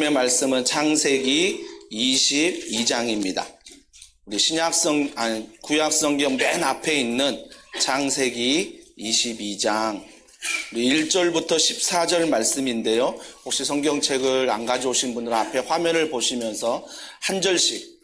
하나님의 말씀은 창세기 22장입니다. 우리 구약 성경 맨 앞에 있는 창세기 22장 우리 1절부터 14절 말씀인데요. 혹시 성경책을 안 가져오신 분들은 앞에 화면을 보시면서 한 절씩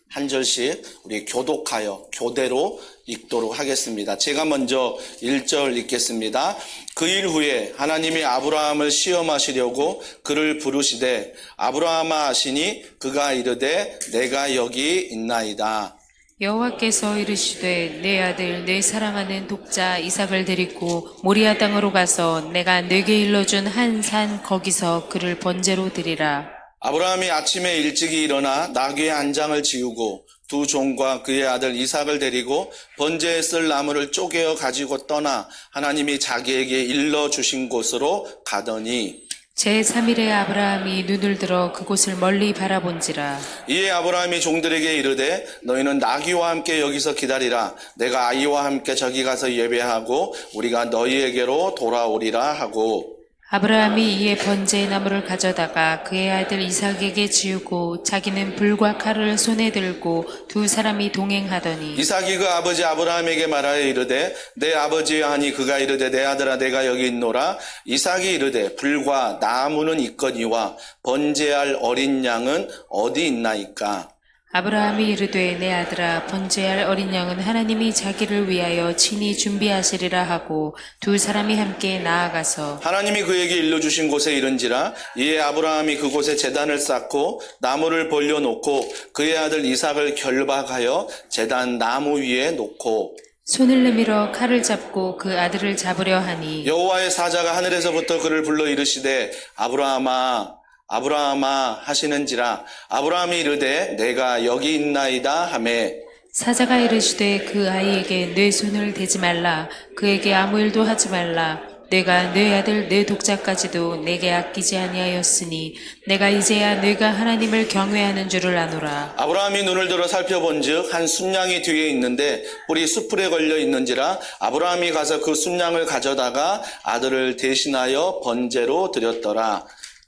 우리 교대로 읽도록 하겠습니다. 제가 먼저 1절 읽겠습니다. 그 일 후에 하나님이 아브라함을 시험하시려고 그를 부르시되 아브라함아 하시니 그가 이르되 내가 여기 있나이다. 여호와께서 이르시되 내 아들 내 사랑하는 독자 이삭을 데리고 모리아 땅으로 가서 내가 네게 일러준 한 산 거기서 그를 번제로 드리라. 아브라함이 아침에 일찍이 일어나 나귀의 안장을 지우고 두 종과 그의 아들 이삭을 데리고 번제에 쓸 나무를 쪼개어 가지고 떠나 하나님이 자기에게 일러주신 곳으로 가더니 제3일에 아브라함이 눈을 들어 그곳을 멀리 바라본지라. 이에 아브라함이 종들에게 이르되 너희는 나귀와 함께 여기서 기다리라. 내가 아이와 함께 저기 가서 예배하고 우리가 너희에게로 돌아오리라 하고 아브라함이 이에 번제의 나무를 가져다가 그의 아들 이삭에게 지우고 자기는 불과 칼을 손에 들고 두 사람이 동행하더니 이삭이 그 아버지 아브라함에게 말하여 이르되 내 아버지여 하니 그가 이르되 내 아들아 내가 여기 있노라. 이삭이 이르되 불과 나무는 있거니와 번제할 어린 양은 어디 있나이까. 아브라함이 이르되 내 아들아 번제할 어린 양은 하나님이 자기를 위하여 친히 준비하시리라 하고 두 사람이 함께 나아가서 하나님이 그에게 일러주신 곳에 이른지라. 이에 아브라함이 그곳에 제단을 쌓고 나무를 벌려놓고 그의 아들 이삭을 결박하여 제단 나무 위에 놓고 손을 내밀어 칼을 잡고 그 아들을 잡으려 하니 여호와의 사자가 하늘에서부터 그를 불러 이르시되 아브라함아 아브라함아 하시는지라. 아브라함이 이르되 내가 여기 있나이다 하매 사자가 이르시되 그 아이에게 내 손을 대지 말라. 그에게 아무 일도 하지 말라. 내가 내 아들 내 독자까지도 내게 아끼지 아니하였으니 내가 이제야 내가 하나님을 경외하는 줄을 아노라. 아브라함이 눈을 들어 살펴본즉 한 순양이 뒤에 있는데 뿔이 숯불에 걸려 있는지라. 아브라함이 가서 그 순양을 가져다가 아들을 대신하여 번제로 드렸더라.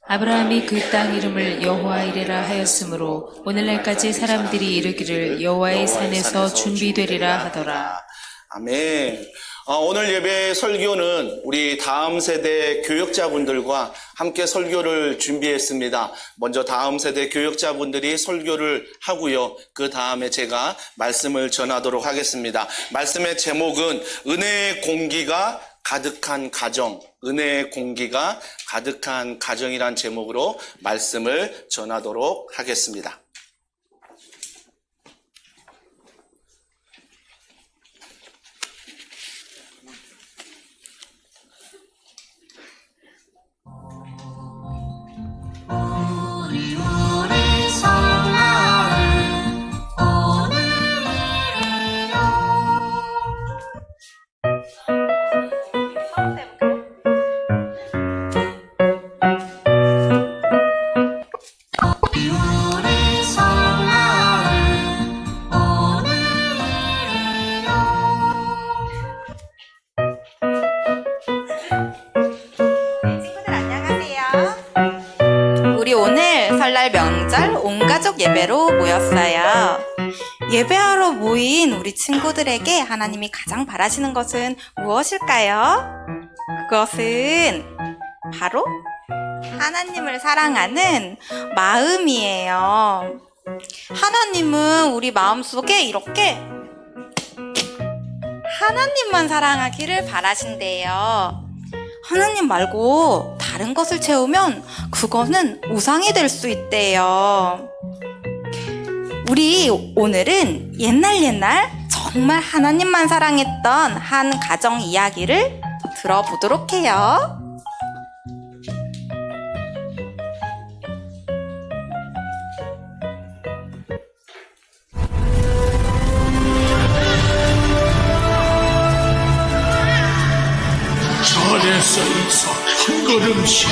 아브라함이 그 땅 이름을 여호와 이레라 하였으므로 오늘날까지 사람들이 이르기를 여호와의 산에서 준비되리라 하더라. 아멘. 오늘 예배 설교는 우리 다음 세대 교역자분들과 함께 설교를 준비했습니다. 먼저 다음 세대 교역자분들이 설교를 하고요. 그 다음에 제가 말씀을 전하도록 하겠습니다. 말씀의 제목은 은혜의 공기가 가득한 가정, 은혜의 공기가 가득한 가정이란 제목으로 말씀을 전하도록 하겠습니다. 설날 명절 온 가족 예배로 모였어요. 예배하러 모인 우리 친구들에게 하나님이 가장 바라시는 것은 무엇일까요? 그것은 바로 하나님을 사랑하는 마음이에요. 하나님은 우리 마음속에 이렇게 하나님만 사랑하기를 바라신대요. 하나님 말고 다른 것을 채우면 그거는 우상이 될 수 있대요. 우리 오늘은 옛날 정말 하나님만 사랑했던 한 가정 이야기를 들어보도록 해요. 산에서 있어 한 걸음씩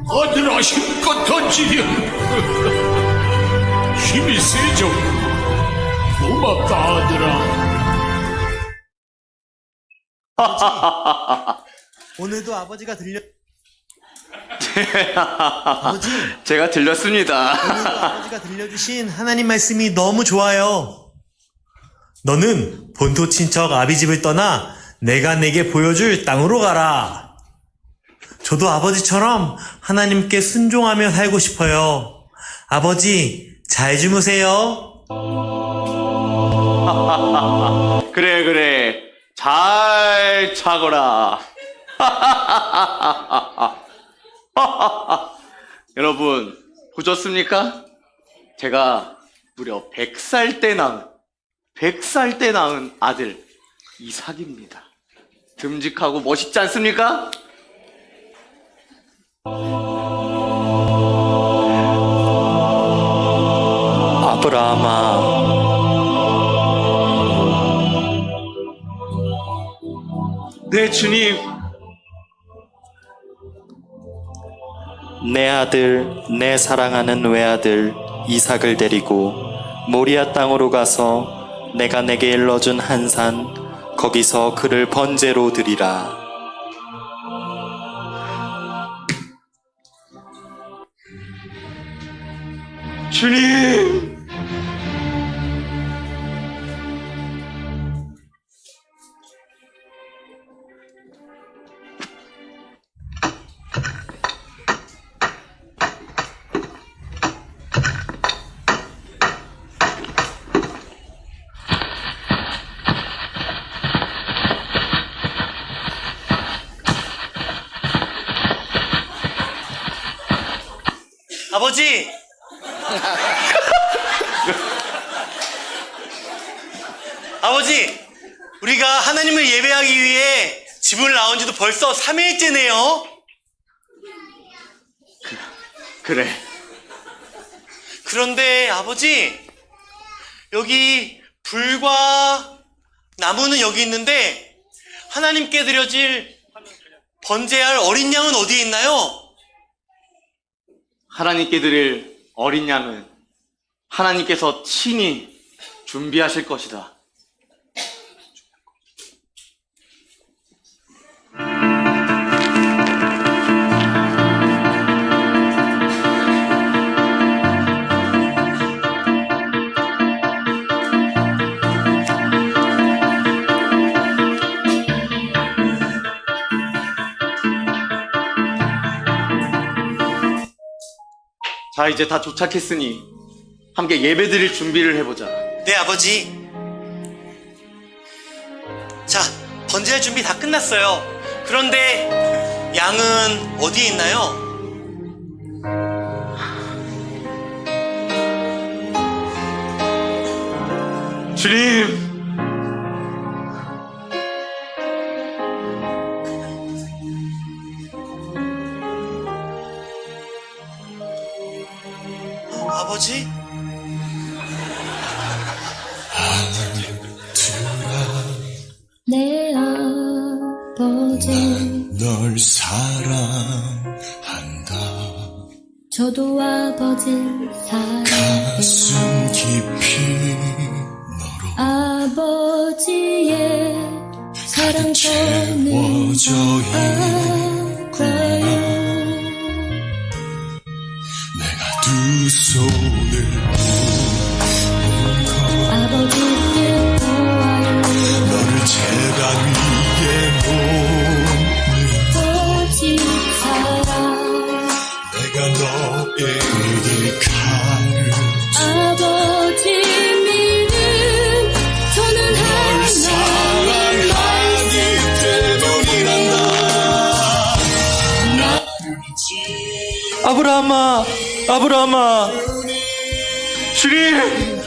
아들아 힘껏 던지렴. 힘이 세졌구나. 고맙다 아들아. 오늘도 아버지가 들려. 아버지, 제가 들렸습니다. 아버지가 들려주신 하나님 말씀이 너무 좋아요. 너는 본토 친척 아비집을 떠나 내가 내게 보여줄 땅으로 가라. 저도 아버지처럼 하나님께 순종하며 살고 싶어요. 아버지, 잘 주무세요. 그래. 잘 자거라. 여러분, 보셨습니까? 제가 무려 100살 때 낳은 아들 이삭입니다. 듬직하고 멋있지 않습니까? 아브라함아, 네, 주님. 내 아들, 내 사랑하는 외아들 이삭을 데리고 모리아 땅으로 가서 내가 내게 일러준 한 산, 거기서 그를 번제로 드리라. 주님! 아버지! 아버지! 우리가 하나님을 예배하기 위해 집을 나온 지도 벌써 3일째네요. 그래. 그런데 아버지, 여기 불과 나무는 여기 있는데 하나님께 드려질 번제할 어린 양은 어디에 있나요? 하나님께 드릴 어린 양은 하나님께서 친히 준비하실 것이다. 자, 이제 다 도착했으니 함께 예배드릴 준비를 해보자. 네, 아버지. 자, 번제할 준비 다 끝났어요. 그런데 양은 어디에 있나요? 주님! 아버지? 내 아버지 널 사랑한다. 저도 아버지 사랑해요. 가슴 깊이 너로 아버지의 사랑 저는 채워져 알아요. 내가 두 손을 모으고 아버지를 보아요. 너를 재단 위에 놓는 아버지 사랑 내가 너에게 가르쳐 아버지 믿음 저는 널 사랑하기 때문이란다. 나를 아브라함아, 주님!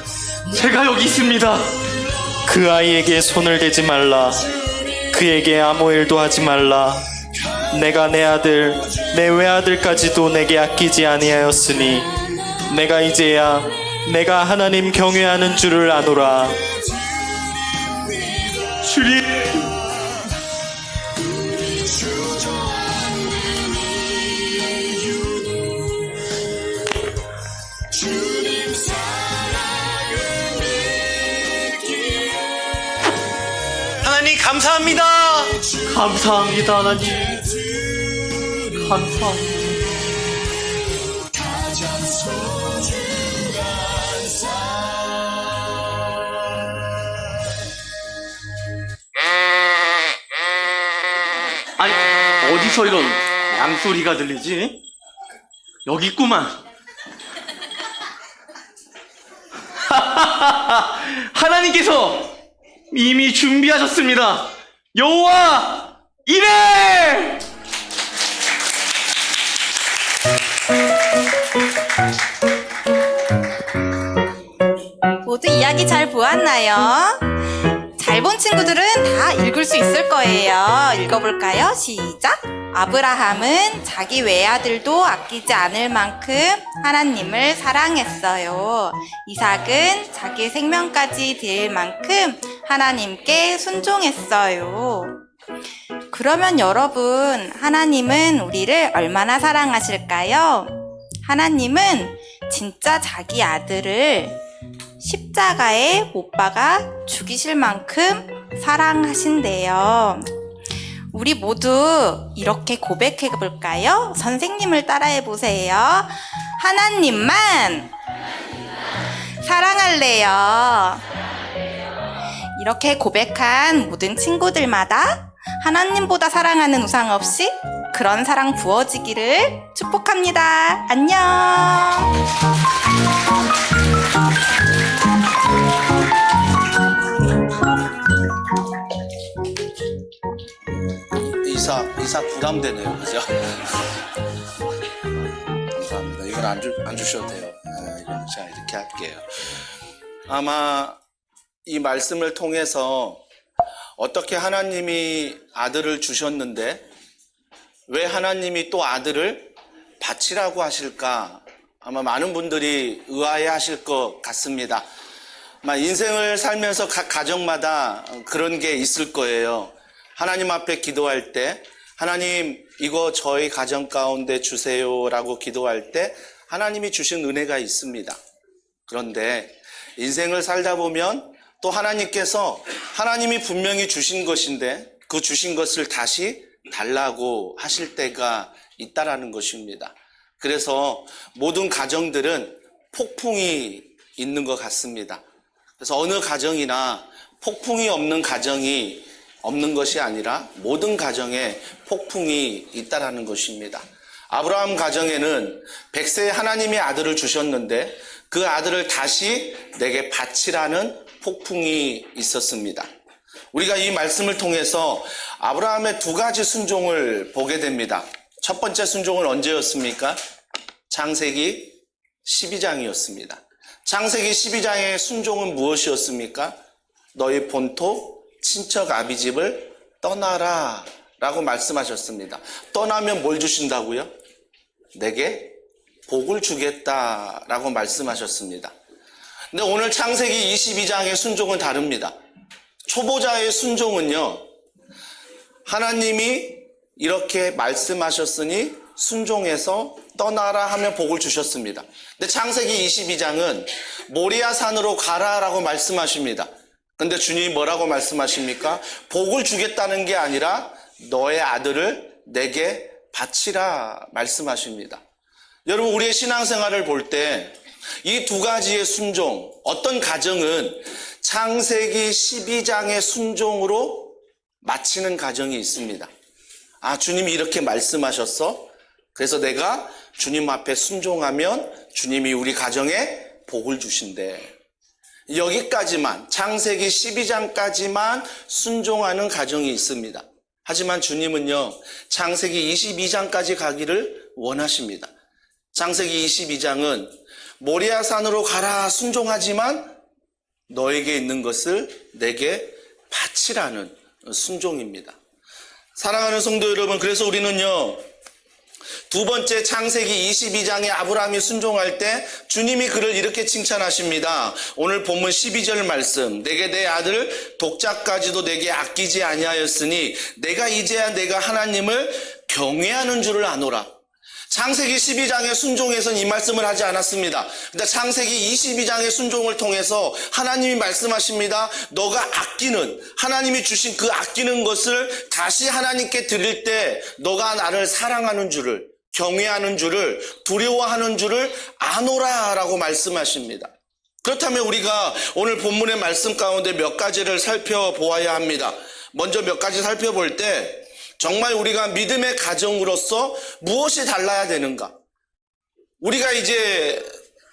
제가 여기 있습니다. 그 아이에게 손을 대지 말라. 그에게 아무 일도 하지 말라. 내가 내 아들, 내 외아들까지도 내게 아끼지 아니하였으니 내가 이제야 내가 하나님 경외하는 줄을 아노라. 주님! 하나님 감사합니다. 감사합니다, 하나님. 감사합니다. 소중한 아니, 어디서 이런 양소리가 들리지? 여기 있구만. 하나님께서 이미 준비하셨습니다. 여호와 이레! 모두 이야기 잘 보았나요? 잘 본 친구들은 다 읽을 수 있을 거예요. 읽어볼까요? 시작! 아브라함은 자기 외아들도 아끼지 않을 만큼 하나님을 사랑했어요. 이삭은 자기 생명까지 드릴 만큼 하나님께 순종했어요. 그러면 여러분, 하나님은 우리를 얼마나 사랑하실까요? 하나님은 진짜 자기 아들을 십자가에 못 박아 죽이실 만큼 사랑하신대요. 우리 모두 이렇게 고백해 볼까요? 선생님을 따라해 보세요. 하나님만 사랑할래요. 이렇게 고백한 모든 친구들마다 하나님보다 사랑하는 우상 없이 그런 사랑 부어지기를 축복합니다. 안녕. 이삭 부담되네요, 그죠? 감사합니다. 이건 안 주셔도 돼요. 이건 제가 이렇게 할게요. 아마 이 말씀을 통해서 어떻게 하나님이 아들을 주셨는데 왜 하나님이 또 아들을 바치라고 하실까? 아마 많은 분들이 의아해 하실 것 같습니다. 아마 인생을 살면서 각 가정마다 그런 게 있을 거예요. 하나님 앞에 기도할 때 하나님 이거 저희 가정 가운데 주세요라고 기도할 때 하나님이 주신 은혜가 있습니다. 그런데 인생을 살다 보면 또 하나님께서 하나님이 분명히 주신 것인데 그 주신 것을 다시 달라고 하실 때가 있다라는 것입니다. 그래서 모든 가정들은 폭풍이 있는 것 같습니다. 그래서 어느 가정이나 폭풍이 없는 가정이 없는 것이 아니라 모든 가정에 폭풍이 있다라는 것입니다. 아브라함 가정에는 100세에 하나님이 아들을 주셨는데 그 아들을 다시 내게 바치라는 폭풍이 있었습니다. 우리가 이 말씀을 통해서 아브라함의 두 가지 순종을 보게 됩니다. 첫 번째 순종은 언제였습니까? 창세기 12장이었습니다. 창세기 12장의 순종은 무엇이었습니까? 너희 본토 친척 아비집을 떠나라 라고 말씀하셨습니다. 떠나면 뭘 주신다고요? 내게 복을 주겠다라고 말씀하셨습니다. 근데 오늘 창세기 22장의 순종은 다릅니다. 초보자의 순종은요, 하나님이 이렇게 말씀하셨으니 순종해서 떠나라 하면 복을 주셨습니다. 근데 창세기 22장은 모리아 산으로 가라라고 말씀하십니다. 근데 주님이 뭐라고 말씀하십니까? 복을 주겠다는 게 아니라 너의 아들을 내게 바치라 말씀하십니다. 여러분, 우리의 신앙생활을 볼 때 이 두 가지의 순종, 어떤 가정은 창세기 12장의 순종으로 마치는 가정이 있습니다. 아, 주님이 이렇게 말씀하셨어? 그래서 내가 주님 앞에 순종하면 주님이 우리 가정에 복을 주신대. 여기까지만, 창세기 12장까지만 순종하는 가정이 있습니다. 하지만 주님은요, 창세기 22장까지 가기를 원하십니다. 창세기 22장은 모리아 산으로 가라 순종하지만 너에게 있는 것을 내게 바치라는 순종입니다. 사랑하는 성도 여러분, 그래서 우리는요, 두 번째 창세기 22장에 아브라함이 순종할 때 주님이 그를 이렇게 칭찬하십니다. 오늘 본문 12절 말씀, 내게 내 아들 독자까지도 내게 아끼지 아니하였으니 내가 이제야 내가 하나님을 경외하는 줄을 아노라. 창세기 12장의 순종에서는 이 말씀을 하지 않았습니다. 근데 창세기 22장의 순종을 통해서 하나님이 말씀하십니다. 너가 아끼는, 하나님이 주신 그 아끼는 것을 다시 하나님께 드릴 때 너가 나를 사랑하는 줄을, 경외하는 줄을, 두려워하는 줄을 아노라라고 말씀하십니다. 그렇다면 우리가 오늘 본문의 말씀 가운데 몇 가지를 살펴보아야 합니다. 먼저 몇 가지 살펴볼 때 정말 우리가 믿음의 가정으로서 무엇이 달라야 되는가? 우리가 이제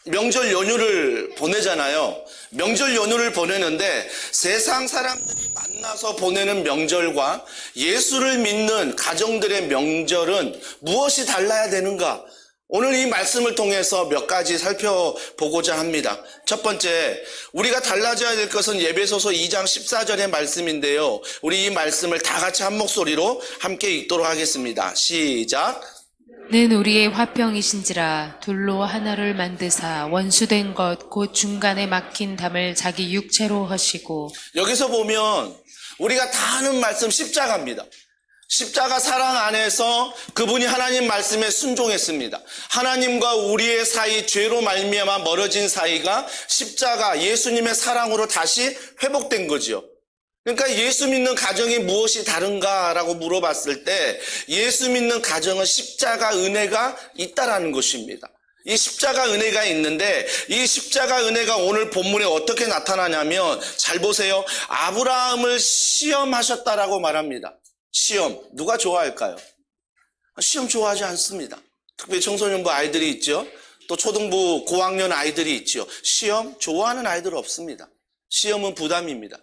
명절 연휴를 보내잖아요. 명절 연휴를 보내는데 세상 사람들이 만나서 보내는 명절과 예수를 믿는 가정들의 명절은 무엇이 달라야 되는가? 오늘 이 말씀을 통해서 몇 가지 살펴보고자 합니다. 첫 번째, 우리가 달라져야 될 것은 에베소서 2장 14절의 말씀인데요. 우리 이 말씀을 다 같이 한 목소리로 함께 읽도록 하겠습니다. 시작. 는 우리의 화평이신지라 둘로 하나를 만드사 원수된 것 곧 중간에 막힌 담을 자기 육체로 하시고. 여기서 보면 우리가 다 아는 말씀 십자가입니다. 십자가 사랑 안에서 그분이 하나님 말씀에 순종했습니다. 하나님과 우리의 사이, 죄로 말미암아 멀어진 사이가 십자가 예수님의 사랑으로 다시 회복된 거지요. 그러니까 예수 믿는 가정이 무엇이 다른가라고 물어봤을 때 예수 믿는 가정은 십자가 은혜가 있다라는 것입니다. 이 십자가 은혜가 있는데 이 십자가 은혜가 오늘 본문에 어떻게 나타나냐면 잘 보세요. 아브라함을 시험하셨다라고 말합니다. 시험, 누가 좋아할까요? 시험 좋아하지 않습니다. 특별히 청소년부 아이들이 있죠. 또 초등부 고학년 아이들이 있죠. 시험 좋아하는 아이들 없습니다. 시험은 부담입니다.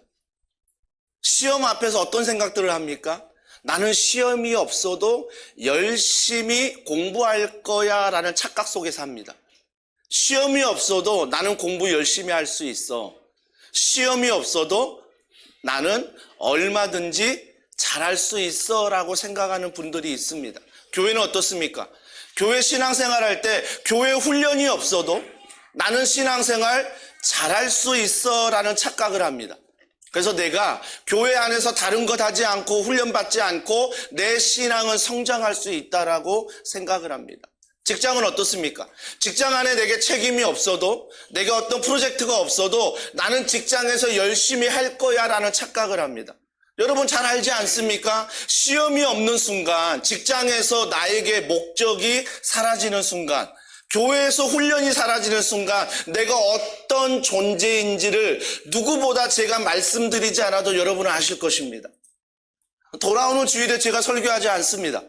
시험 앞에서 어떤 생각들을 합니까? 나는 시험이 없어도 열심히 공부할 거야 라는 착각 속에 삽니다. 시험이 없어도 나는 공부 열심히 할 수 있어. 시험이 없어도 나는 얼마든지 잘할 수 있어 라고 생각하는 분들이 있습니다. 교회는 어떻습니까? 교회 신앙생활 할 때 교회 훈련이 없어도 나는 신앙생활 잘할 수 있어 라는 착각을 합니다. 그래서 내가 교회 안에서 다른 것 하지 않고 훈련받지 않고 내 신앙은 성장할 수 있다라고 생각을 합니다. 직장은 어떻습니까? 직장 안에 내게 책임이 없어도 내게 어떤 프로젝트가 없어도 나는 직장에서 열심히 할 거야 라는 착각을 합니다. 여러분 잘 알지 않습니까? 시험이 없는 순간, 직장에서 나에게 목적이 사라지는 순간, 교회에서 훈련이 사라지는 순간 내가 어떤 존재인지를 누구보다 제가 말씀드리지 않아도 여러분은 아실 것입니다. 돌아오는 주일에 제가 설교하지 않습니다.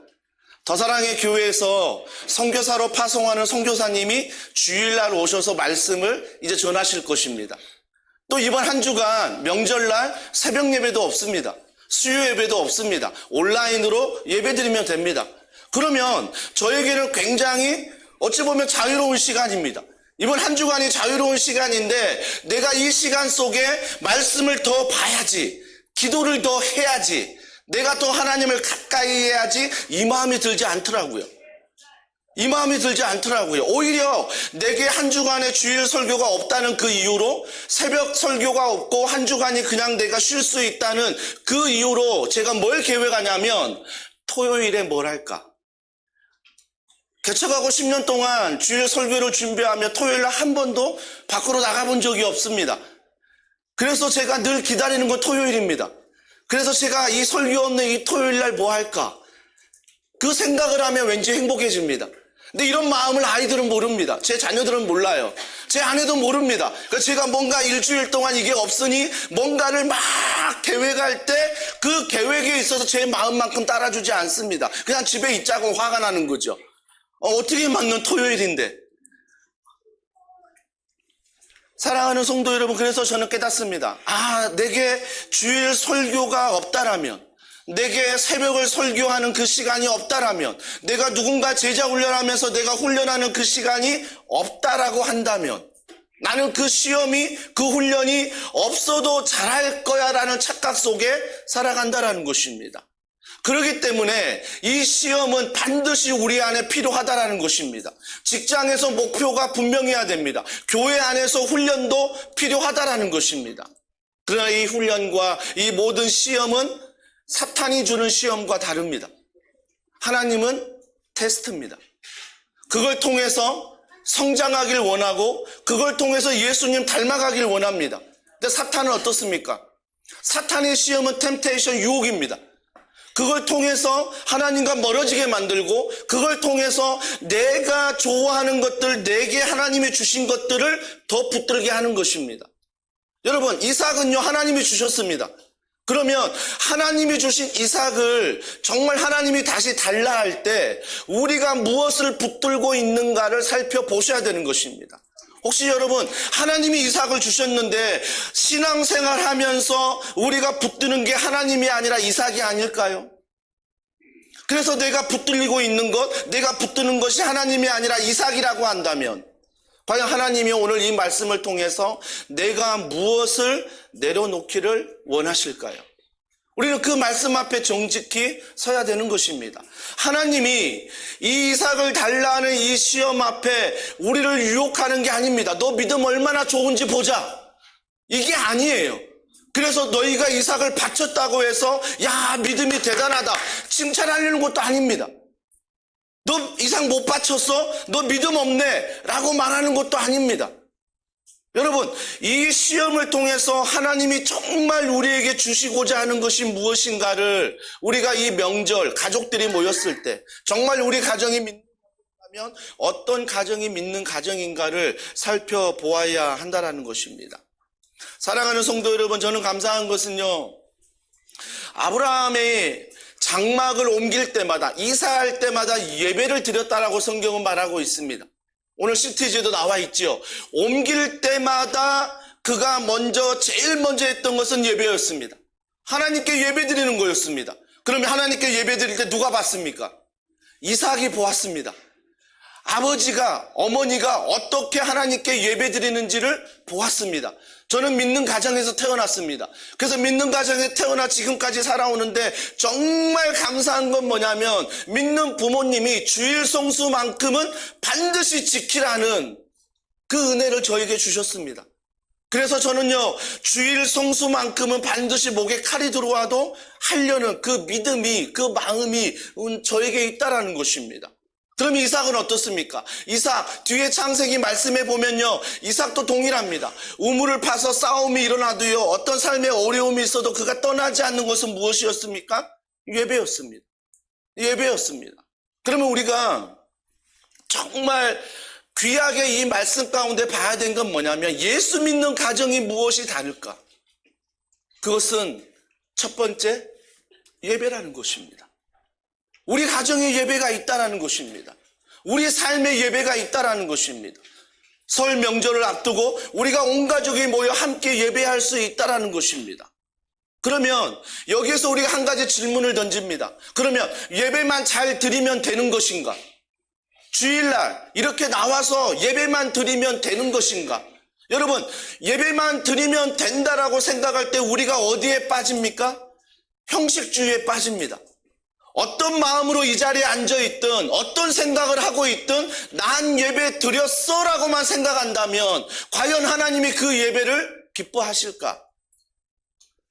더사랑의 교회에서 선교사로 파송하는 선교사님이 주일날 오셔서 말씀을 이제 전하실 것입니다. 또 이번 한 주간 명절날 새벽 예배도 없습니다. 수요 예배도 없습니다. 온라인으로 예배드리면 됩니다. 그러면 저에게는 굉장히 어찌 보면 자유로운 시간입니다. 이번 한 주간이 자유로운 시간인데 내가 이 시간 속에 말씀을 더 봐야지, 기도를 더 해야지, 내가 더 하나님을 가까이 해야지 이 마음이 들지 않더라고요. 이 마음이 들지 않더라고요. 오히려 내게 한 주간의 주일 설교가 없다는 그 이유로 새벽 설교가 없고 한 주간이 그냥 내가 쉴 수 있다는 그 이유로 제가 뭘 계획하냐면 토요일에 뭘 할까? 개척하고 10년 동안 주일 설교를 준비하며 토요일날 한 번도 밖으로 나가본 적이 없습니다. 그래서 제가 늘 기다리는 건 토요일입니다. 그래서 제가 이 설교 없는 이 토요일날 뭐 할까? 그 생각을 하면 왠지 행복해집니다. 근데 이런 마음을 아이들은 모릅니다. 제 자녀들은 몰라요. 제 아내도 모릅니다. 그러니까 제가 뭔가 일주일 동안 이게 없으니 뭔가를 막 계획할 때 그 계획에 있어서 제 마음만큼 따라주지 않습니다. 그냥 집에 있자고 화가 나는 거죠. 어떻게 맞는 토요일인데. 사랑하는 성도 여러분, 그래서 저는 깨닫습니다. 내게 주일 설교가 없다라면, 내게 새벽을 설교하는 그 시간이 없다라면, 내가 누군가 제자 훈련하면서 내가 훈련하는 그 시간이 없다라고 한다면, 나는 그 시험이, 그 훈련이 없어도 잘할 거야 라는 착각 속에 살아간다라는 것입니다. 그렇기 때문에 이 시험은 반드시 우리 안에 필요하다라는 것입니다. 직장에서 목표가 분명해야 됩니다. 교회 안에서 훈련도 필요하다라는 것입니다. 그러나 이 훈련과 이 모든 시험은 사탄이 주는 시험과 다릅니다. 하나님은 테스트입니다. 그걸 통해서 성장하길 원하고 그걸 통해서 예수님 닮아가길 원합니다. 근데 사탄은 어떻습니까? 사탄의 시험은 템테이션, 유혹입니다. 그걸 통해서 하나님과 멀어지게 만들고 그걸 통해서 내가 좋아하는 것들, 내게 하나님이 주신 것들을 더 붙들게 하는 것입니다. 여러분, 이삭은요, 하나님이 주셨습니다. 그러면 하나님이 주신 이삭을 정말 하나님이 다시 달라 할 때 우리가 무엇을 붙들고 있는가를 살펴보셔야 되는 것입니다. 혹시 여러분, 하나님이 이삭을 주셨는데 신앙생활 하면서 우리가 붙드는 게 하나님이 아니라 이삭이 아닐까요? 그래서 내가 붙들리고 있는 것, 내가 붙드는 것이 하나님이 아니라 이삭이라고 한다면 과연 하나님이 오늘 이 말씀을 통해서 내가 무엇을 내려놓기를 원하실까요? 우리는 그 말씀 앞에 정직히 서야 되는 것입니다. 하나님이 이 이삭을 달라 하는 이 시험 앞에 우리를 유혹하는 게 아닙니다. 너 믿음 얼마나 좋은지 보자. 이게 아니에요. 그래서 너희가 이삭을 바쳤다고 해서 야, 믿음이 대단하다 칭찬하려는 것도 아닙니다. 너 이삭 못 바쳤어? 너 믿음 없네 라고 말하는 것도 아닙니다. 여러분, 이 시험을 통해서 하나님이 정말 우리에게 주시고자 하는 것이 무엇인가를 우리가 이 명절 가족들이 모였을 때 정말 우리 가정이 믿는다면 어떤 가정이 믿는 가정인가를 살펴보아야 한다는 것입니다. 사랑하는 성도 여러분, 저는 감사한 것은요, 아브라함의 장막을 옮길 때마다, 이사할 때마다 예배를 드렸다라고 성경은 말하고 있습니다. 오늘 시티즈에도 나와 있죠. 옮길 때마다 그가 제일 먼저 했던 것은 예배였습니다. 하나님께 예배 드리는 거였습니다. 그러면 하나님께 예배 드릴 때 누가 봤습니까? 이삭이 보았습니다. 아버지가, 어머니가 어떻게 하나님께 예배 드리는지를 보았습니다. 저는 믿는 가정에서 태어났습니다. 그래서 믿는 가정에 태어나 지금까지 살아오는데 정말 감사한 건 뭐냐면 믿는 부모님이 주일 성수만큼은 반드시 지키라는 그 은혜를 저에게 주셨습니다. 그래서 저는요, 주일 성수만큼은 반드시 목에 칼이 들어와도 하려는 그 믿음이, 그 마음이 저에게 있다라는 것입니다. 그럼 이삭은 어떻습니까? 이삭 뒤에 창세기 말씀에 보면요, 이삭도 동일합니다. 우물을 파서 싸움이 일어나도요, 어떤 삶의 어려움이 있어도 그가 떠나지 않는 것은 무엇이었습니까? 예배였습니다. 예배였습니다. 그러면 우리가 정말 귀하게 이 말씀 가운데 봐야 되는 건 뭐냐면 예수 믿는 가정이 무엇이 다를까? 그것은 첫 번째 예배라는 것입니다. 우리 가정에 예배가 있다라는 것입니다. 우리 삶에 예배가 있다라는 것입니다. 설 명절을 앞두고 우리가 온 가족이 모여 함께 예배할 수 있다라는 것입니다. 그러면 여기에서 우리가 한 가지 질문을 던집니다. 그러면 예배만 잘 드리면 되는 것인가? 주일날 이렇게 나와서 예배만 드리면 되는 것인가? 여러분, 예배만 드리면 된다라고 생각할 때 우리가 어디에 빠집니까? 형식주의에 빠집니다. 어떤 마음으로 이 자리에 앉아있든 어떤 생각을 하고 있든 난 예배 드렸어 라고만 생각한다면 과연 하나님이 그 예배를 기뻐하실까?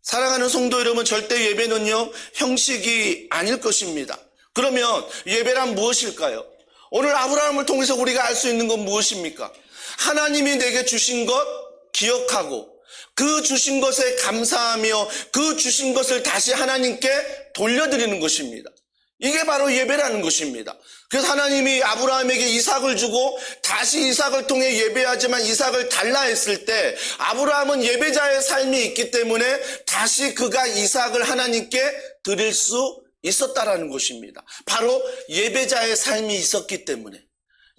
사랑하는 성도 여러분, 절대 예배는요, 형식이 아닐 것입니다. 그러면 예배란 무엇일까요? 오늘 아브라함을 통해서 우리가 알 수 있는 건 무엇입니까? 하나님이 내게 주신 것 기억하고 그 주신 것에 감사하며 그 주신 것을 다시 하나님께 돌려드리는 것입니다. 이게 바로 예배라는 것입니다. 그래서 하나님이 아브라함에게 이삭을 주고 다시 이삭을 통해 예배하지만 이삭을 달라 했을 때 아브라함은 예배자의 삶이 있기 때문에 다시 그가 이삭을 하나님께 드릴 수 있었다라는 것입니다. 바로 예배자의 삶이 있었기 때문에.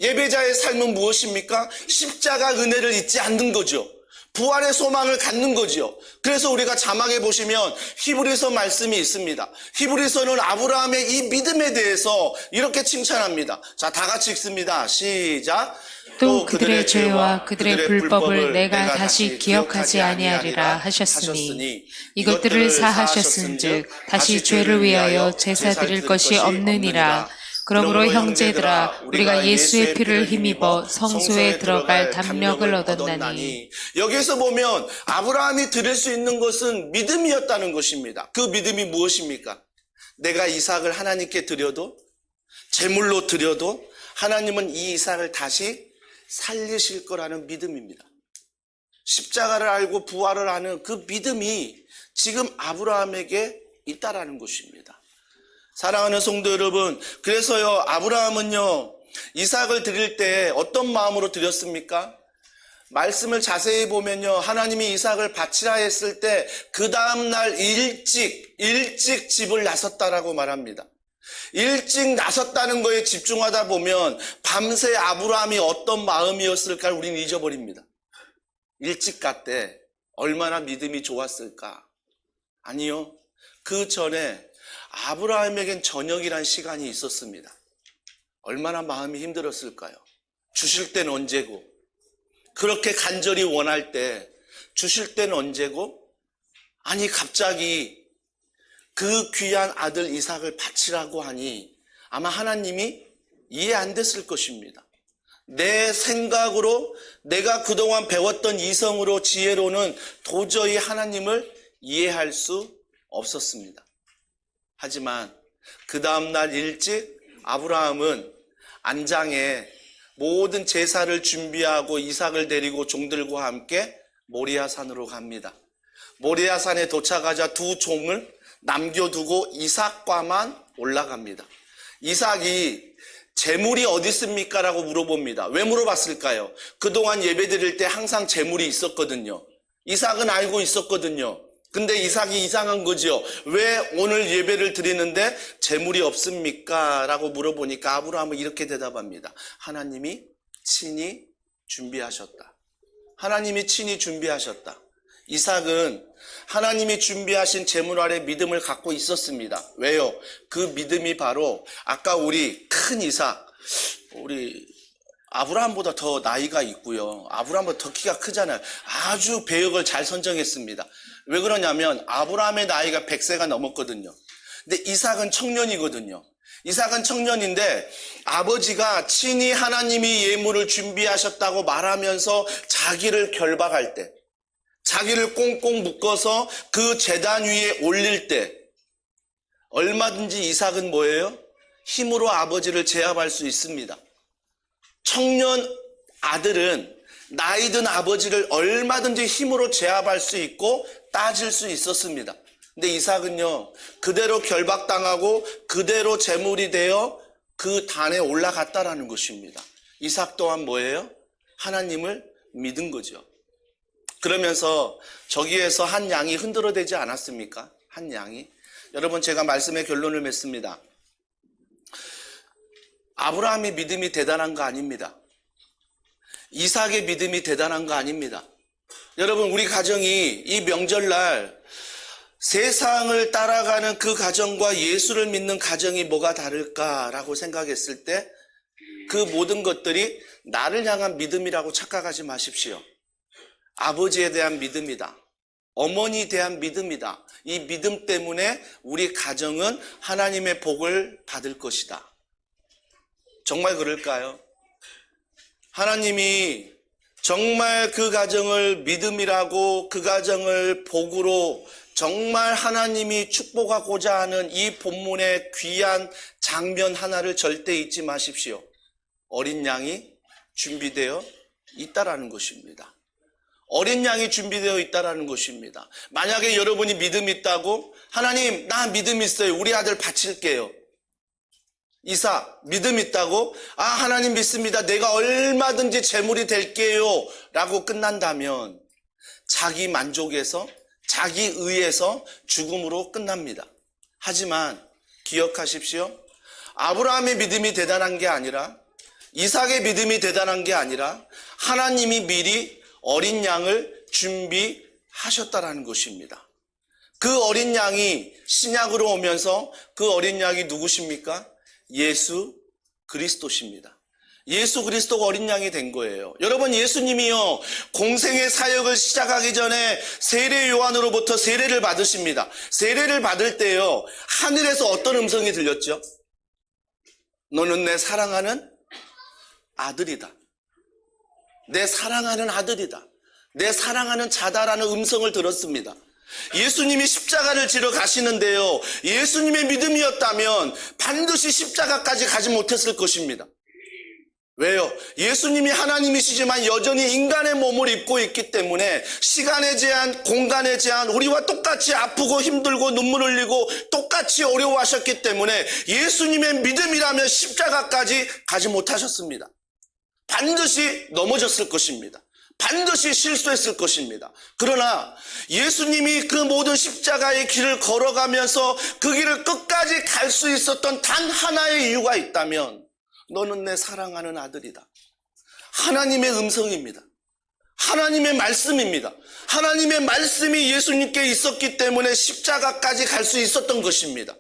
예배자의 삶은 무엇입니까? 십자가 은혜를 잊지 않는 거죠. 부활의 소망을 갖는 거죠. 그래서 우리가 자막에 보시면 히브리서 말씀이 있습니다. 히브리서는 아브라함의 이 믿음에 대해서 이렇게 칭찬합니다. 자, 다 같이 읽습니다. 시작. 또 그들의 죄와 그들의 불법을 내가 다시 기억하지 아니하리라 하셨으니 이것들을 사하셨은즉 다시 죄를 위하여 제사 드릴 것이 없느니라. 그러므로 형제들아, 우리가 예수의 피를 힘입어 성소에 들어갈 담력을 얻었나니. 여기서 보면 아브라함이 드릴 수 있는 것은 믿음이었다는 것입니다. 그 믿음이 무엇입니까? 내가 이삭을 하나님께 드려도, 제물로 드려도 하나님은 이 이삭을 다시 살리실 거라는 믿음입니다. 십자가를 알고 부활을 하는 그 믿음이 지금 아브라함에게 있다라는 것입니다. 사랑하는 성도 여러분, 그래서요, 아브라함은요, 이삭을 드릴 때 어떤 마음으로 드렸습니까? 말씀을 자세히 보면요, 하나님이 이삭을 바치라 했을 때 그 다음날 일찍 집을 나섰다라고 말합니다. 일찍 나섰다는 거에 집중하다 보면 밤새 아브라함이 어떤 마음이었을까를 우리는 잊어버립니다. 일찍 갔대. 얼마나 믿음이 좋았을까? 아니요. 그 전에 아브라함에겐 저녁이란 시간이 있었습니다. 얼마나 마음이 힘들었을까요? 주실 때는 언제고, 그렇게 간절히 원할 때 주실 때는 언제고, 아니 갑자기 그 귀한 아들 이삭을 바치라고 하니 아마 하나님이 이해 안 됐을 것입니다. 내 생각으로, 내가 그동안 배웠던 이성으로, 지혜로는 도저히 하나님을 이해할 수 없었습니다. 하지만 그 다음날 일찍 아브라함은 안장에 모든 제사를 준비하고 이삭을 데리고 종들과 함께 모리아산으로 갑니다. 모리아산에 도착하자 두 종을 남겨두고 이삭과만 올라갑니다. 이삭이 재물이 어디 있습니까? 라고 물어봅니다. 왜 물어봤을까요? 그동안 예배드릴 때 항상 재물이 있었거든요. 이삭은 알고 있었거든요. 근데 이삭이 이상한 거죠. 왜 오늘 예배를 드리는데 재물이 없습니까? 라고 물어보니까 아브라함은 이렇게 대답합니다. 하나님이 친히 준비하셨다. 하나님이 친히 준비하셨다. 이삭은 하나님이 준비하신 재물 아래 믿음을 갖고 있었습니다. 왜요? 그 믿음이 바로 아까 우리 큰 이삭, 우리 아브라함보다 더 나이가 있고요. 아브라함보다 더 키가 크잖아요. 아주 배역을 잘 선정했습니다. 왜 그러냐면 아브라함의 나이가 100세가 넘었거든요. 근데 이삭은 청년이거든요. 이삭은 청년인데 아버지가 친히 하나님이 예물을 준비하셨다고 말하면서 자기를 결박할 때, 자기를 꽁꽁 묶어서 그 제단 위에 올릴 때 얼마든지 이삭은 뭐예요? 힘으로 아버지를 제압할 수 있습니다. 청년 아들은 나이 든 아버지를 얼마든지 힘으로 제압할 수 있고 따질 수 있었습니다. 근데 이삭은요, 그대로 결박당하고 그대로 제물이 되어 그 단에 올라갔다라는 것입니다. 이삭 또한 뭐예요? 하나님을 믿은 거죠. 그러면서 저기에서 한 양이 흔들어대지 않았습니까? 한 양이. 여러분, 제가 말씀의 결론을 맺습니다. 아브라함의 믿음이 대단한 거 아닙니다. 이삭의 믿음이 대단한 거 아닙니다. 여러분, 우리 가정이 이 명절날 세상을 따라가는 그 가정과 예수를 믿는 가정이 뭐가 다를까라고 생각했을 때 그 모든 것들이 나를 향한 믿음이라고 착각하지 마십시오. 아버지에 대한 믿음이다. 어머니에 대한 믿음이다. 이 믿음 때문에 우리 가정은 하나님의 복을 받을 것이다. 정말 그럴까요? 하나님이 정말 그 가정을 믿음이라고, 그 가정을 복으로 정말 하나님이 축복하고자 하는 이 본문의 귀한 장면 하나를 절대 잊지 마십시오. 어린 양이 준비되어 있다라는 것입니다. 어린 양이 준비되어 있다라는 것입니다. 만약에 여러분이 믿음이 있다고, 하나님, 나 믿음 있어요. 우리 아들 바칠게요. 이삭, 믿음 있다고, 하나님 믿습니다. 내가 얼마든지 재물이 될게요. 라고 끝난다면 자기 만족에서, 자기 의에서 죽음으로 끝납니다. 하지만 기억하십시오. 아브라함의 믿음이 대단한 게 아니라, 이삭의 믿음이 대단한 게 아니라 하나님이 미리 어린 양을 준비하셨다라는 것입니다. 그 어린 양이 신약으로 오면서 그 어린 양이 누구십니까? 예수 그리스도십니다. 예수 그리스도가 어린 양이 된 거예요. 여러분, 예수님이요, 공생의 사역을 시작하기 전에 세례 요한으로부터 세례를 받으십니다. 세례를 받을 때요, 하늘에서 어떤 음성이 들렸죠? 너는 내 사랑하는 아들이다. 내 사랑하는 아들이다. 내 사랑하는 자다라는 음성을 들었습니다. 예수님이 십자가를 지러 가시는데요, 예수님의 믿음이었다면 반드시 십자가까지 가지 못했을 것입니다. 왜요? 예수님이 하나님이시지만 여전히 인간의 몸을 입고 있기 때문에 시간의 제한, 공간의 제한, 우리와 똑같이 아프고 힘들고 눈물 흘리고 똑같이 어려워하셨기 때문에 예수님의 믿음이라면 십자가까지 가지 못하셨습니다. 반드시 넘어졌을 것입니다. 반드시 실수했을 것입니다. 그러나 예수님이 그 모든 십자가의 길을 걸어가면서 그 길을 끝까지 갈 수 있었던 단 하나의 이유가 있다면 너는 내 사랑하는 아들이다. 하나님의 음성입니다. 하나님의 말씀입니다. 하나님의 말씀이 예수님께 있었기 때문에 십자가까지 갈 수 있었던 것입니다.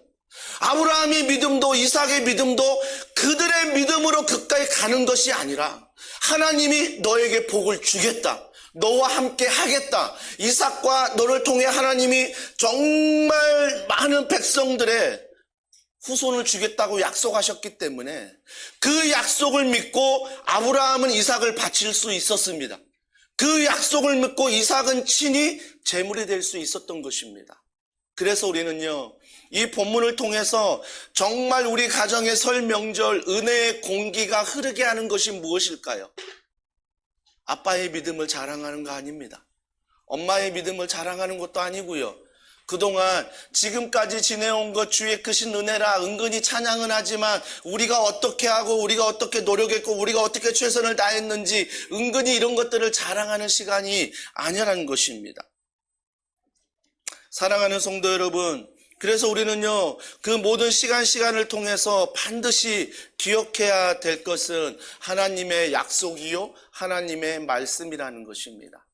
아브라함의 믿음도 이삭의 믿음도 그들의 믿음으로 그까지 가는 것이 아니라 하나님이 너에게 복을 주겠다. 너와 함께 하겠다. 이삭과 너를 통해 하나님이 정말 많은 백성들의 후손을 주겠다고 약속하셨기 때문에 그 약속을 믿고 아브라함은 이삭을 바칠 수 있었습니다. 그 약속을 믿고 이삭은 친히 제물이 될 수 있었던 것입니다. 그래서 우리는요, 이 본문을 통해서 정말 우리 가정의 설 명절 은혜의 공기가 흐르게 하는 것이 무엇일까요? 아빠의 믿음을 자랑하는 거 아닙니다. 엄마의 믿음을 자랑하는 것도 아니고요. 그동안 지금까지 지내온 것 주의 크신 은혜라 은근히 찬양은 하지만 우리가 어떻게 하고 우리가 어떻게 노력했고 우리가 어떻게 최선을 다했는지 은근히 이런 것들을 자랑하는 시간이 아니라는 것입니다. 사랑하는 성도 여러분, 그래서 우리는요, 그 모든 시간을 통해서 반드시 기억해야 될 것은 하나님의 약속이요, 하나님의 말씀이라는 것입니다.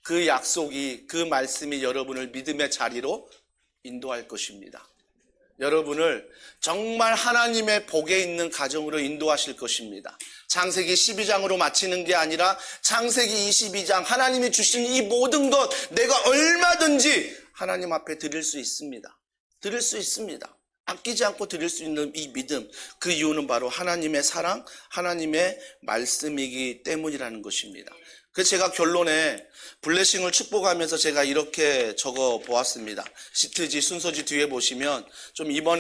그 약속이, 그 말씀이 여러분을 믿음의 자리로 인도할 것입니다. 여러분을 정말 하나님의 복에 있는 가정으로 인도하실 것입니다. 창세기 12장으로 마치는 게 아니라 창세기 22장 하나님이 주신 이 모든 것 내가 얼마든지 하나님 앞에 드릴 수 있습니다. 드릴 수 있습니다. 아끼지 않고 드릴 수 있는 이 믿음, 그 이유는 바로 하나님의 사랑, 하나님의 말씀이기 때문이라는 것입니다. 그래서 제가 결론에 블레싱을 축복하면서 제가 이렇게 적어 보았습니다. 시트지 순서지 뒤에 보시면 좀 이번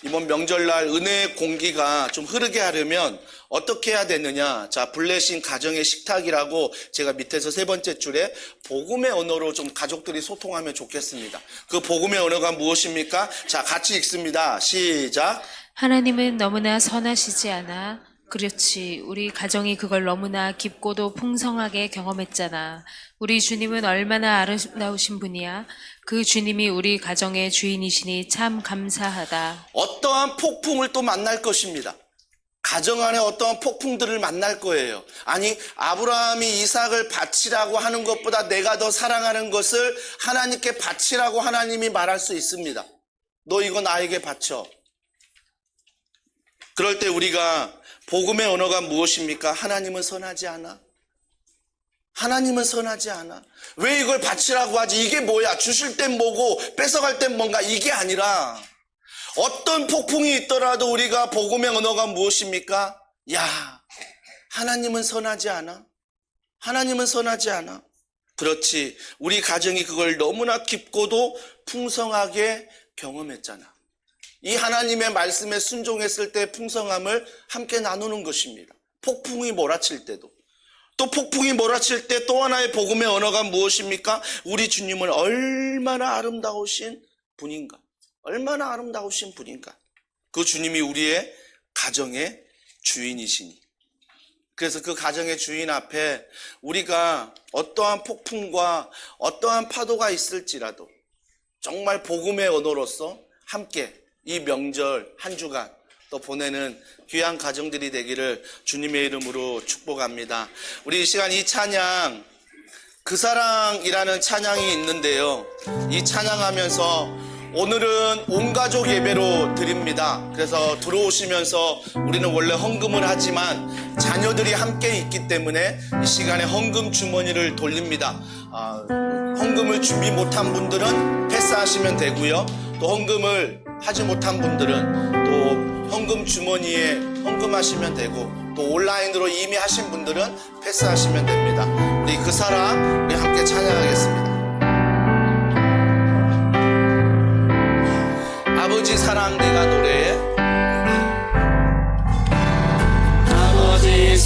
명절날 은혜의 공기가 좀 흐르게 하려면 어떻게 해야 되느냐. 자, 블레싱 가정의 식탁이라고 제가 밑에서 세 번째 줄에 복음의 언어로 좀 가족들이 소통하면 좋겠습니다. 그 복음의 언어가 무엇입니까? 자, 같이 읽습니다. 시작. 하나님은 너무나 선하시지 않아? 그렇지. 우리 가정이 그걸 너무나 깊고도 풍성하게 경험했잖아. 우리 주님은 얼마나 아름다우신 분이야. 그 주님이 우리 가정의 주인이시니 참 감사하다. 어떠한 폭풍을 또 만날 것입니다. 가정 안에 어떠한 폭풍들을 만날 거예요. 아니, 아브라함이 이삭을 바치라고 하는 것보다 내가 더 사랑하는 것을 하나님께 바치라고 하나님이 말할 수 있습니다. 너 이거 나에게 바쳐. 그럴 때 우리가 복음의 언어가 무엇입니까? 하나님은 선하지 않아? 하나님은 선하지 않아? 왜 이걸 바치라고 하지? 이게 뭐야? 주실 땐 뭐고 뺏어갈 땐 뭔가? 이게 아니라 어떤 폭풍이 있더라도 우리가 복음의 언어가 무엇입니까? 야, 하나님은 선하지 않아? 하나님은 선하지 않아? 그렇지. 우리 가정이 그걸 너무나 깊고도 풍성하게 경험했잖아. 이 하나님의 말씀에 순종했을 때 풍성함을 함께 나누는 것입니다. 폭풍이 몰아칠 때도. 또 폭풍이 몰아칠 때 또 하나의 복음의 언어가 무엇입니까? 우리 주님은 얼마나 아름다우신 분인가. 얼마나 아름다우신 분인가. 그 주님이 우리의 가정의 주인이시니. 그래서 그 가정의 주인 앞에 우리가 어떠한 폭풍과 어떠한 파도가 있을지라도 정말 복음의 언어로서 함께 이 명절 한 주간 또 보내는 귀한 가정들이 되기를 주님의 이름으로 축복합니다. 우리 이 시간 이 찬양, 그 사랑이라는 찬양이 있는데요. 이 찬양하면서 오늘은 온 가족 예배로 드립니다. 그래서 들어오시면서 우리는 원래 헌금을 하지만 자녀들이 함께 있기 때문에 이 시간에 헌금 주머니를 돌립니다. 헌금을 준비 못한 분들은 패스하시면 되고요. 또 헌금을 하지 못한 분들은 또 헌금 주머니에 헌금하시면 되고 또 온라인으로 이미 하신 분들은 패스하시면 됩니다. 우리 그 사랑 우리 함께 찬양하겠습니다. 아버지 사랑 내가 노래해. 아버지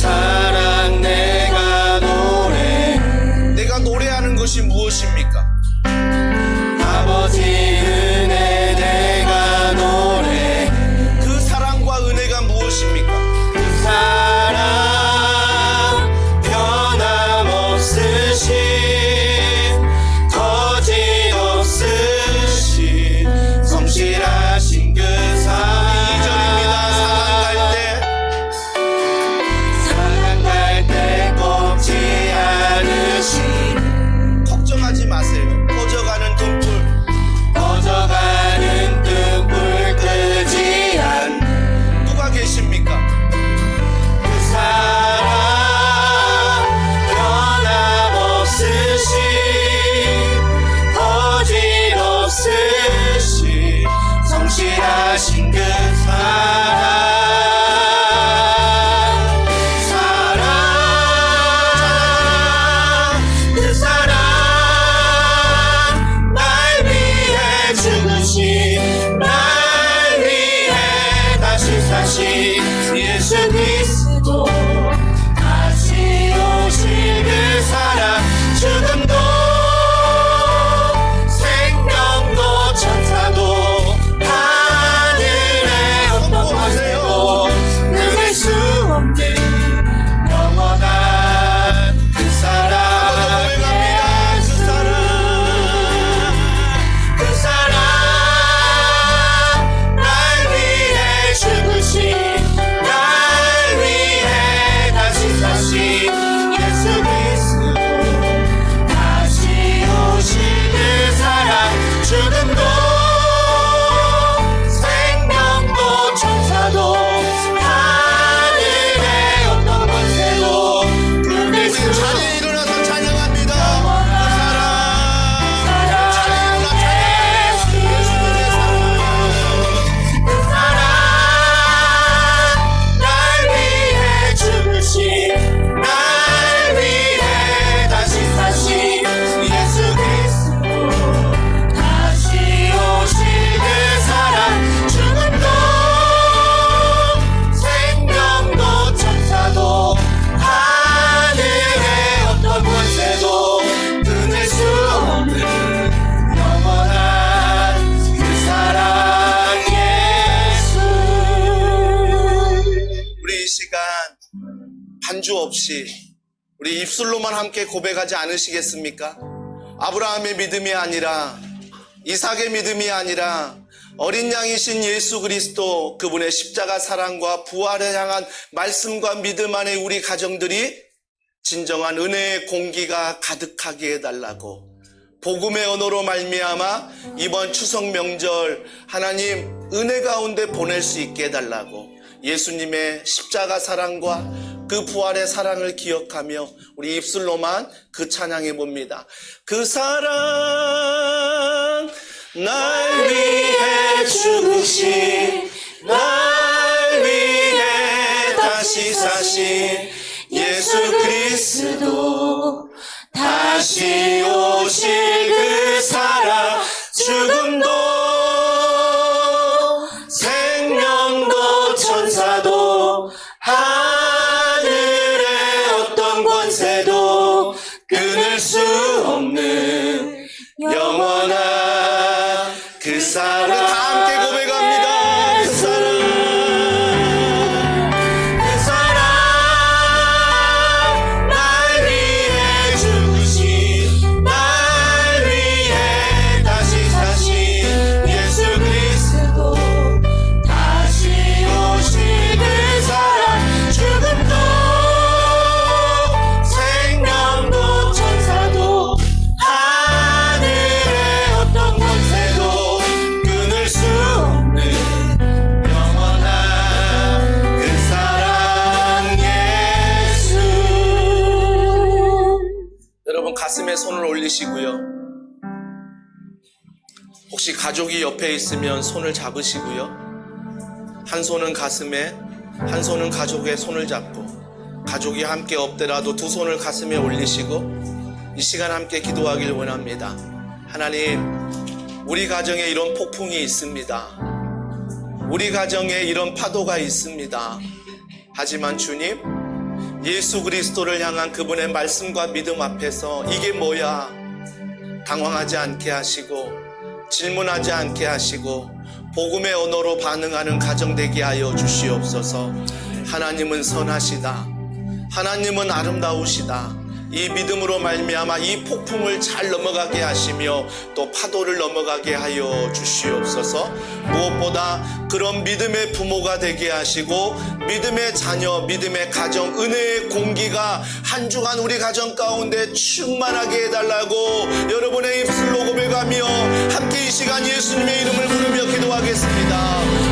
우리 입술로만 함께 고백하지 않으시겠습니까? 아브라함의 믿음이 아니라, 이삭의 믿음이 아니라 어린 양이신 예수 그리스도, 그분의 십자가 사랑과 부활을 향한 말씀과 믿음 안에 우리 가정들이 진정한 은혜의 공기가 가득하게 해달라고, 복음의 언어로 말미암아 이번 추석 명절 하나님 은혜 가운데 보낼 수 있게 해달라고, 예수님의 십자가 사랑과 그 부활의 사랑을 기억하며 우리 입술로만 그 찬양해 봅니다. 그 사랑 날 위해 죽으신, 날 위해 다시 사신 예수 그리스도, 다시 오실 그 사랑, 죽음도 생명도 천사도 하늘의 어떤 권세도 끊을 수 없는 영원한 그 사랑. 다 함께 고백합니다. 그 사랑, 그 사랑 날 위해 죽으신, 날 위해 다시 사신 예수 그리스도, 다시 오실 그 사랑, 죽음도 생명도 천사도 하늘의 어떤 권세도 끊을 수 없는 영원한 그 사랑 예수. 여러분 가슴에 손을 올리시고요. 혹시 가족이 옆에 있으면 손을 잡으시고요. 한 손은 가슴에, 한 손은 가족의 손을 잡고, 가족이 함께 없더라도 두 손을 가슴에 올리시고 이 시간 함께 기도하길 원합니다. 하나님, 우리 가정에 이런 폭풍이 있습니다. 우리 가정에 이런 파도가 있습니다. 하지만 주님, 예수 그리스도를 향한 그분의 말씀과 믿음 앞에서 이게 뭐야? 당황하지 않게 하시고, 질문하지 않게 하시고, 복음의 언어로 반응하는 가정 되게 하여 주시옵소서. 하나님은 선하시다. 하나님은 아름다우시다. 이 믿음으로 말미암아 이 폭풍을 잘 넘어가게 하시며 또 파도를 넘어가게 하여 주시옵소서. 무엇보다 그런 믿음의 부모가 되게 하시고, 믿음의 자녀, 믿음의 가정, 은혜의 공기가 한 주간 우리 가정 가운데 충만하게 해달라고 여러분의 입술로 고백하며 함께 이 시간 예수님의 이름을 부르며 기도하겠습니다.